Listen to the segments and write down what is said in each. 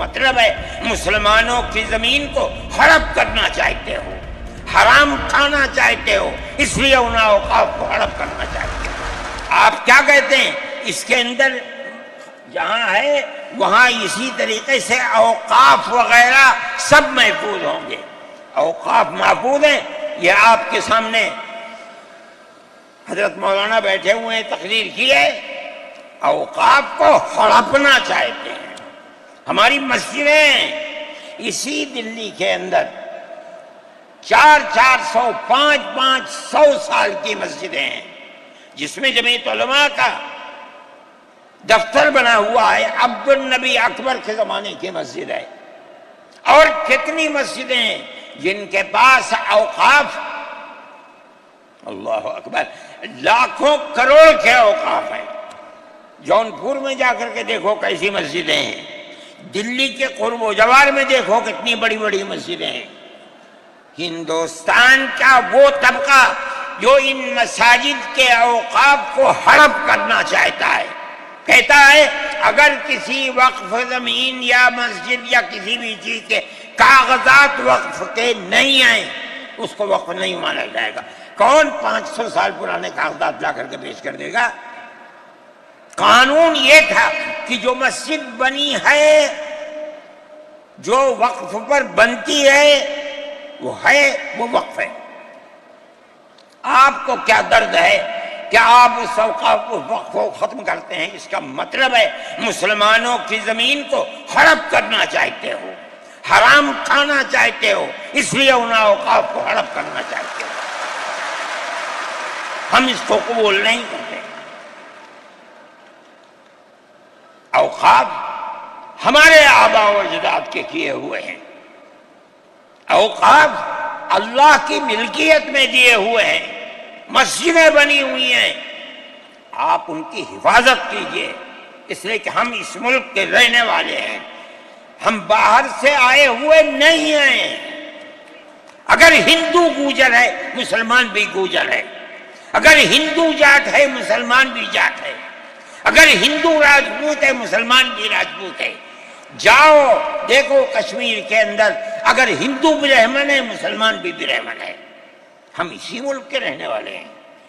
مطلب ہے مسلمانوں کی زمین کو ہڑپ کرنا چاہتے ہو، حرام کھانا چاہتے ہو، اس لیے ان اوقاف کو ہڑپ کرنا چاہتے ہو۔ آپ کیا کہتے ہیں؟ اس کے اندر جہاں ہے وہاں اسی طریقے سے اوقاف وغیرہ سب محفوظ ہوں گے۔ اوقاف محفوظ ہیں، یہ آپ کے سامنے حضرت مولانا بیٹھے ہوئے ہیں، تقریر کی ہے۔ اوقاف کو ہڑپنا چاہتے ہیں۔ ہماری مسجدیں اسی دلی کے اندر 400 500 سال کی مسجدیں ہیں، جس میں جمعیت علماء کا دفتر بنا ہوا ہے، عبد النبی اکبر کے زمانے کی مسجد ہے۔ اور کتنی مسجدیں ہیں جن کے پاس اوقاف، اللہ اکبر، لاکھوں کروڑ کے اوقاف ہیں۔ جونپور میں جا کر کے دیکھو کیسی مسجدیں ہیں، دلی کے قرب و جوار میں دیکھو کتنی بڑی بڑی مسجدیں ہیں۔ ہندوستان کا وہ طبقہ جو ان مساجد کے اوقاف کو ہڑپ کرنا چاہتا ہے، کہتا ہے اگر کسی وقف زمین یا مسجد یا کسی بھی چیز کے کاغذات وقف کے نہیں آئیں اس کو وقف نہیں مانا جائے گا۔ کون 500 سال پرانے کاغذات لا کر کے پیش کر دے گا؟ قانون یہ تھا کہ جو مسجد بنی ہے، جو وقف پر بنتی ہے وہ وقف ہے۔ آپ کو کیا درد ہے کہ آپ اس وقف کو ختم کرتے ہیں؟ اس کا مطلب ہے مسلمانوں کی زمین کو ہڑپ کرنا چاہتے ہو، حرام کھانا چاہتے ہو، اس لیے ان اوقاف کو ہڑپ کرنا چاہتے ہو۔ ہم اس کو قبول نہیں کرتے۔ اوقاف ہمارے آباء و اجداد کے کیے ہوئے ہیں، اوقاف اللہ کی ملکیت میں دیے ہوئے ہیں، مسجدیں بنی ہوئی ہیں، آپ ان کی حفاظت کیجئے، اس لیے کہ ہم اس ملک کے رہنے والے ہیں، ہم باہر سے آئے ہوئے نہیں ہیں۔ اگر ہندو گوجر ہے مسلمان بھی گوجر ہے، اگر ہندو جاٹ ہے مسلمان بھی جاٹ ہے، اگر ہندو راجپوت ہے مسلمان بھی راجپوت ہے۔ جاؤ دیکھو کشمیر کے اندر اگر ہندو برہمن ہے مسلمان بھی برہمن ہے۔ ہم اسی ملک کے رہنے والے ہیں۔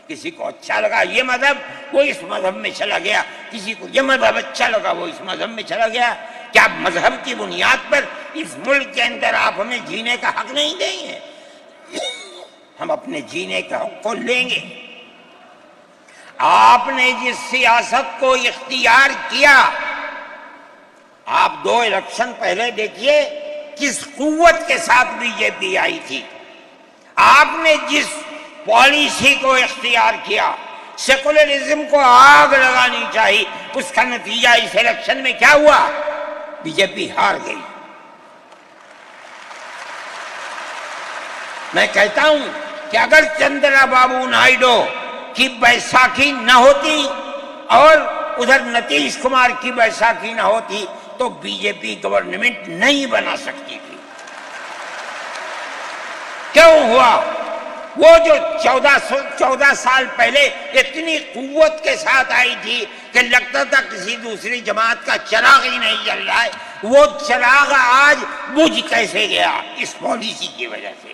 کسی کو اچھا لگا یہ مذہب وہ اس مذہب میں چلا گیا، کسی کو یہ مذہب اچھا لگا وہ اس مذہب میں چلا گیا۔ کیا مذہب کی بنیاد پر اس ملک کے اندر آپ ہمیں جینے کا حق نہیں دیں گے؟ ہم اپنے جینے کا حق کو لیں گے۔ آپ نے جس سیاست کو اختیار کیا، آپ 2 الیکشن پہلے دیکھیے کس قوت کے ساتھ بی جے پی آئی تھی۔ آپ نے جس پالیسی کو اختیار کیا، سیکولرزم کو آگ لگانی چاہیے، اس کا نتیجہ اس الیکشن میں کیا ہوا؟ بی جے پی ہار گئی۔ میں کہتا ہوں کہ اگر چندرا بابو نائیڈو کی بیساکھی نہ ہوتی اور ادھر نتیش کمار کی بیساکھی نہ ہوتی تو بی جے پی گورنمنٹ نہیں بنا سکتی تھی۔ کیوں ہوا؟ وہ جو 14 سال پہلے اتنی قوت کے ساتھ آئی تھی کہ لگتا تھا کسی دوسری جماعت کا چراغ ہی نہیں جل رہا ہے، وہ چراغ آج بجھ کیسے گیا؟ اس پالیسی کی وجہ سے۔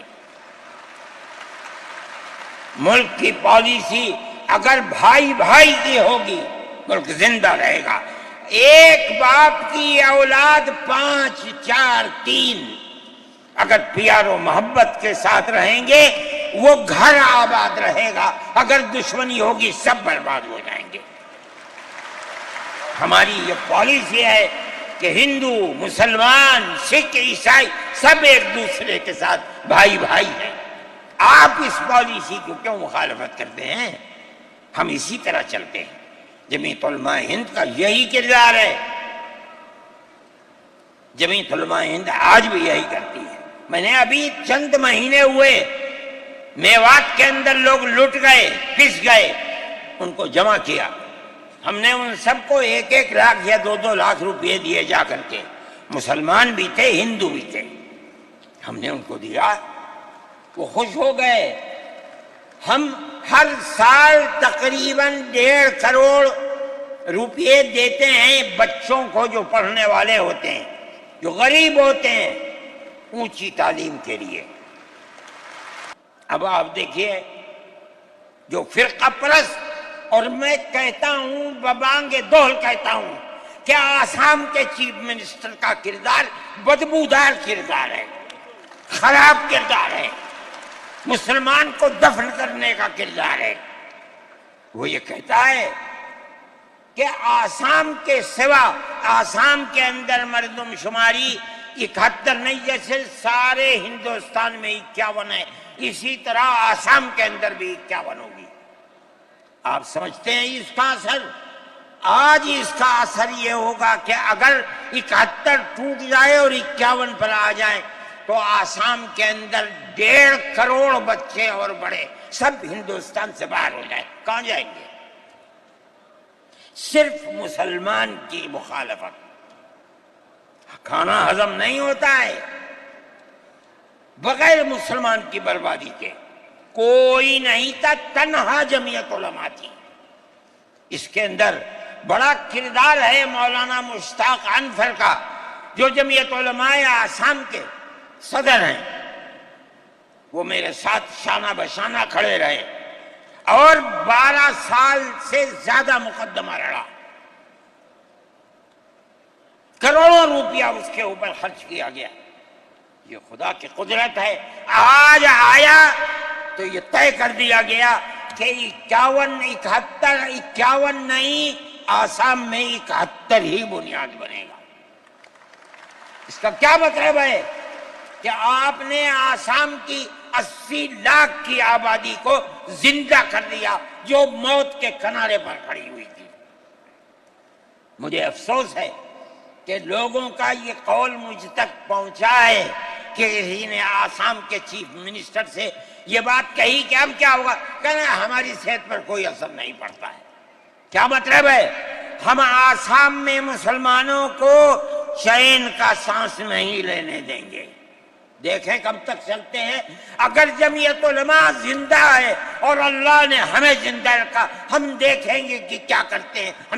ملک کی پالیسی اگر بھائی بھائی کی ہوگی ملک زندہ رہے گا۔ ایک باپ کی اولاد 5 4 3 اگر پیار و محبت کے ساتھ رہیں گے وہ گھر آباد رہے گا، اگر دشمنی ہوگی سب برباد ہو جائیں گے۔ ہماری یہ پالیسی ہے کہ ہندو مسلمان سکھ عیسائی سب ایک دوسرے کے ساتھ بھائی بھائی ہیں۔ آپ اس پالیسی کو کیوں مخالفت کرتے ہیں؟ ہم اسی طرح چلتے ہیں۔ جمعیت علماء ہند کا یہی کردار ہے، جمعیت علماء ہند آج بھی یہی کرتی ہے۔ میں نے ابھی چند مہینے ہوئے میوات کے اندر لوگ لٹ گئے، پس گئے، ان کو جمع کیا۔ ہم نے ان سب کو 1 لاکھ یا 2 لاکھ روپئے دیے جا کر کے، مسلمان بھی تھے ہندو بھی تھے، ہم نے ان کو دیا، وہ خوش ہو گئے۔ ہم ہر سال تقریباً 1.5 کروڑ روپئے دیتے ہیں بچوں کو جو پڑھنے والے ہوتے ہیں، جو غریب ہوتے ہیں اونچی تعلیم کے لیے۔ اب آپ دیکھیے جو فرقہ پرست، اور میں کہتا ہوں ببانگ دہل کہتا ہوں کہ آسام کے چیف منسٹر کا کردار بدبودار کردار ہے، خراب کردار ہے، مسلمان کو دفن کرنے کا کردار ہے۔ وہ یہ کہتا ہے کہ آسام کے سوا آسام کے اندر مردم شماری 71 نہیں، جیسے سارے ہندوستان میں 51 ہے، اسی طرح آسام کے اندر بھی 51 ہوگی۔ آپ سمجھتے ہیں اس کا اثر؟ آج اس کا اثر یہ ہوگا کہ اگر 71 ٹوٹ جائے اور 51 پر آ جائیں تو آسام کے اندر 1.5 کروڑ بچے اور بڑے سب ہندوستان سے باہر ہو جائیں۔ کہاں جائیں گے؟ صرف مسلمان کی مخالفت، کھانا ہضم نہیں ہوتا ہے بغیر مسلمان کی بربادی کے۔ کوئی نہیں تھا، تنہا جمعیت علماء تھی۔ اس کے اندر بڑا کردار ہے مولانا مشتاق انور کا، جو جمعیت علماء آسام کے صدر ہیں۔ وہ میرے ساتھ شانہ بشانہ کھڑے رہے اور 12 سال سے زیادہ مقدمہ لڑا، کروڑوں روپیہ اس کے اوپر خرچ کیا گیا۔ یہ خدا کی قدرت ہے۔ آج آیا تو یہ طے کر دیا گیا کہ 51 نہیں، آسام میں 71 ہی بنیاد بنے گا۔ اس کا کیا مطلب ہے کہ آپ نے آسام کی 80 لاکھ کی آبادی کو زندہ کر دیا جو موت کے کنارے پر کھڑی ہوئی تھی۔ مجھے افسوس ہے کہ لوگوں کا یہ قول مجھ تک پہنچا ہے کہ کسی نے آسام کے چیف منسٹر سے یہ بات کہی کہ اب کیا ہوگا، کہنا ہماری صحت پر کوئی اثر نہیں پڑتا ہے۔ کیا مطلب ہے؟ ہم آسام میں مسلمانوں کو چین کا سانس نہیں لینے دیں گے۔ دیکھیں کب تک چلتے ہیں۔ اگر جمعیت علماء زندہ ہے اور اللہ نے ہمیں زندہ رکھا، ہم دیکھیں گے کہ کیا کرتے ہیں۔